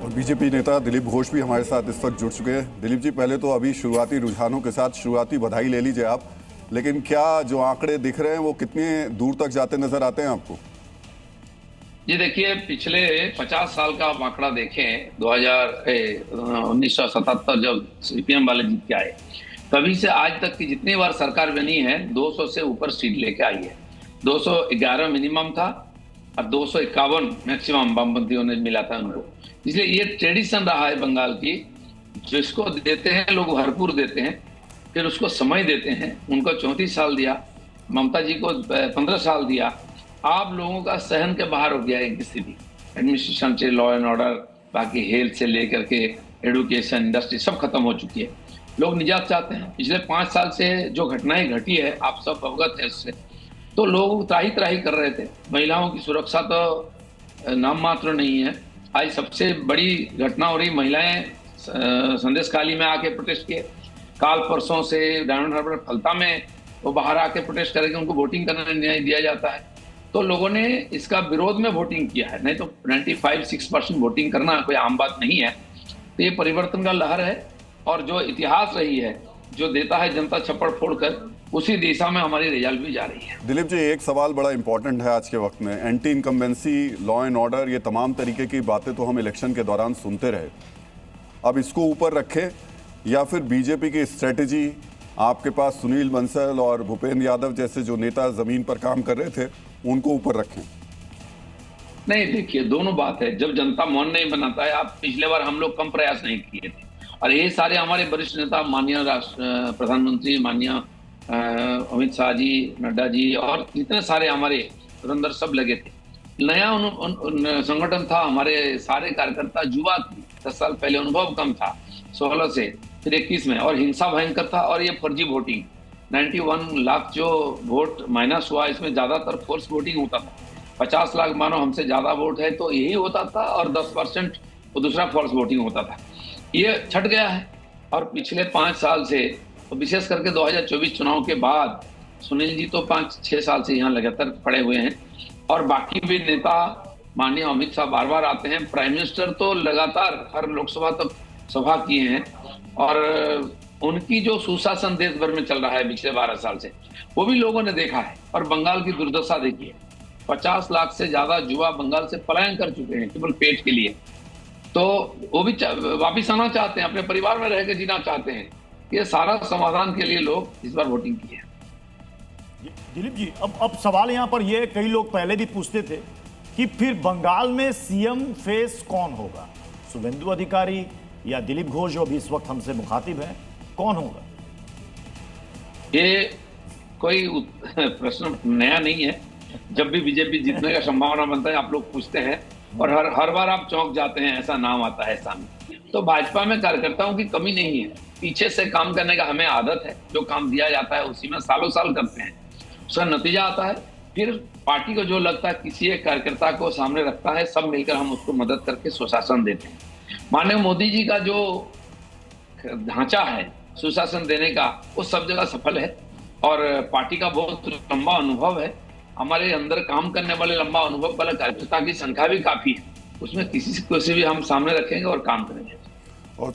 और बीजेपी नेता दिलीप घोष भी हमारे साथ इस वक्त जुड़ चुके हैं। दिलीप जी, पहले तो अभी शुरुआती रुझानों के साथ शुरुआती बधाई ले लीजिए आप, लेकिन क्या जो आंकड़े दिख रहे हैं वो कितने दूर तक जाते नजर आते हैं आपको? ये देखिए, पिछले 50 साल का आप आंकड़ा देखें, 1977 जब सीपीएम वाले जीत के आए, तभी से आज तक की जितनी बार सरकार बनी है 200 से ऊपर सीट लेके आई है। 211 मिनिमम था और 251 मैक्सिमम वामपंथियों ने मिला था उनको। इसलिए ये ट्रेडिशन रहा है बंगाल की, जिसको देते हैं लोग भरपूर देते हैं, फिर उसको समय देते हैं। उनको 34 साल दिया, ममता जी को 15 साल दिया। आप लोगों का सहन के बाहर हो गया है स्थिति। एडमिनिस्ट्रेशन से लॉ एंड ऑर्डर, बाकी हेल्थ से लेकर के एडुकेशन, इंडस्ट्री सब खत्म हो चुकी है। लोग निजात चाहते हैं। पिछले 5 साल से जो घटनाएं घटी है, आप सब अवगत है इससे। तो लोग त्राही त्राही कर रहे थे। महिलाओं की सुरक्षा तो नाम मात्र नहीं है। आज सबसे बड़ी घटना हो रही, महिलाएं संदेश खाली में आके प्रोटेस्ट किए। काल परसों से डायमंड हार्बर फलता में वो बाहर आके प्रोटेस्ट करेंगे, उनको वोटिंग करने नहीं दिया जाता है। तो लोगों ने इसका विरोध में वोटिंग किया है, नहीं तो 95-6% वोटिंग करना कोई आम बात नहीं है। तो ये परिवर्तन का लहर है, और जो इतिहास रही है, जो देता है जनता छप्पड़ फोड़कर, उसी दिशा में हमारी रिजल्ट भी जा रही है। दिलीप जी, एक सवाल बड़ा इंपॉर्टेंट है आज के वक्त में। Anti incumbency, law and order, ये तमाम तरीके की बातें तो हम इलेक्शन के दौरान सुनते रहे। अब इसको ऊपर रखें या फिर बीजेपी की स्ट्रेटेजी, आपके पास सुनील बंसल और भूपेंद्र यादव जैसे जो नेता जमीन पर काम कर रहे थे, उनको ऊपर रखें? नहीं, देखिए, दोनों बात है। जब जनता मन नहीं बनाता है, आप पिछले बार हम लोग कम प्रयास नहीं किए थे, और ये सारे हमारे वरिष्ठ नेता, माननीय प्रधानमंत्री, माननीय अमित शाह जी, नड्डा जी, और जितने सारे हमारे धुरंधर सब लगे थे। नया संगठन था, हमारे सारे कार्यकर्ता युवा थे। 10 साल पहले अनुभव कम था, 16 से फिर 21 में, और हिंसा भयंकर था। और ये फर्जी वोटिंग, 91 लाख जो वोट माइनस हुआ, इसमें ज्यादातर फोर्स वोटिंग होता था। 50 लाख मानो हमसे ज्यादा वोट है तो यही होता था, और 10% वो दूसरा फोर्स वोटिंग होता था। ये छट गया है। और पिछले 5 साल से, तो विशेष करके 2024 चुनाव के बाद, सुनील जी तो 5-6 साल से यहाँ लगातार पड़े हुए हैं, और बाकी भी नेता, माननीय अमित शाह बार बार आते हैं। प्राइम मिनिस्टर तो लगातार हर लोकसभा तक सभा किए हैं, और उनकी जो सुशासन देश भर में चल रहा है पिछले 12 साल से, वो भी लोगों ने देखा है। और बंगाल की दुर्दशा देखिए, 50 लाख से ज्यादा युवा बंगाल से पलायन कर चुके हैं केवल पेट के लिए। तो वो भी वापिस आना चाहते हैं, अपने परिवार में रहकर जीना चाहते हैं। ये सारा समाधान के लिए लोग इस बार वोटिंग की है। दिलीप जी, अब सवाल यहाँ पर ये, कई लोग पहले भी पूछते थे कि फिर बंगाल में सीएम फेस कौन होगा, शुभेंदु अधिकारी या दिलीप घोष जो भी इस वक्त हमसे मुखातिब है, कौन होगा? ये कोई प्रश्न नया नहीं है। जब भी बीजेपी जीतने का संभावना बनता है, आप लोग पूछते हैं, और हर बार आप चौंक जाते हैं, ऐसा नाम आता है सामने। तो भाजपा में कार्यकर्ताओं की कमी नहीं है, पीछे से काम करने का हमें आदत है। जो काम दिया जाता है उसी में सालों साल करते हैं, उसका नतीजा आता है। फिर पार्टी को जो लगता है, किसी एक कार्यकर्ता को सामने रखता है, सब मिलकर हम उसको मदद करके सुशासन देते हैं। माननीय मोदी जी का जो ढांचा है सुशासन देने का, वो सब जगह सफल है, और पार्टी का बहुत लंबा अनुभव है। हमारे अंदर काम करने वाले लंबा अनुभव वाले कार्यकर्ता की संख्या भी काफी है। उसमें किसी भी हम सामने रखेंगे और काम करेंगे। और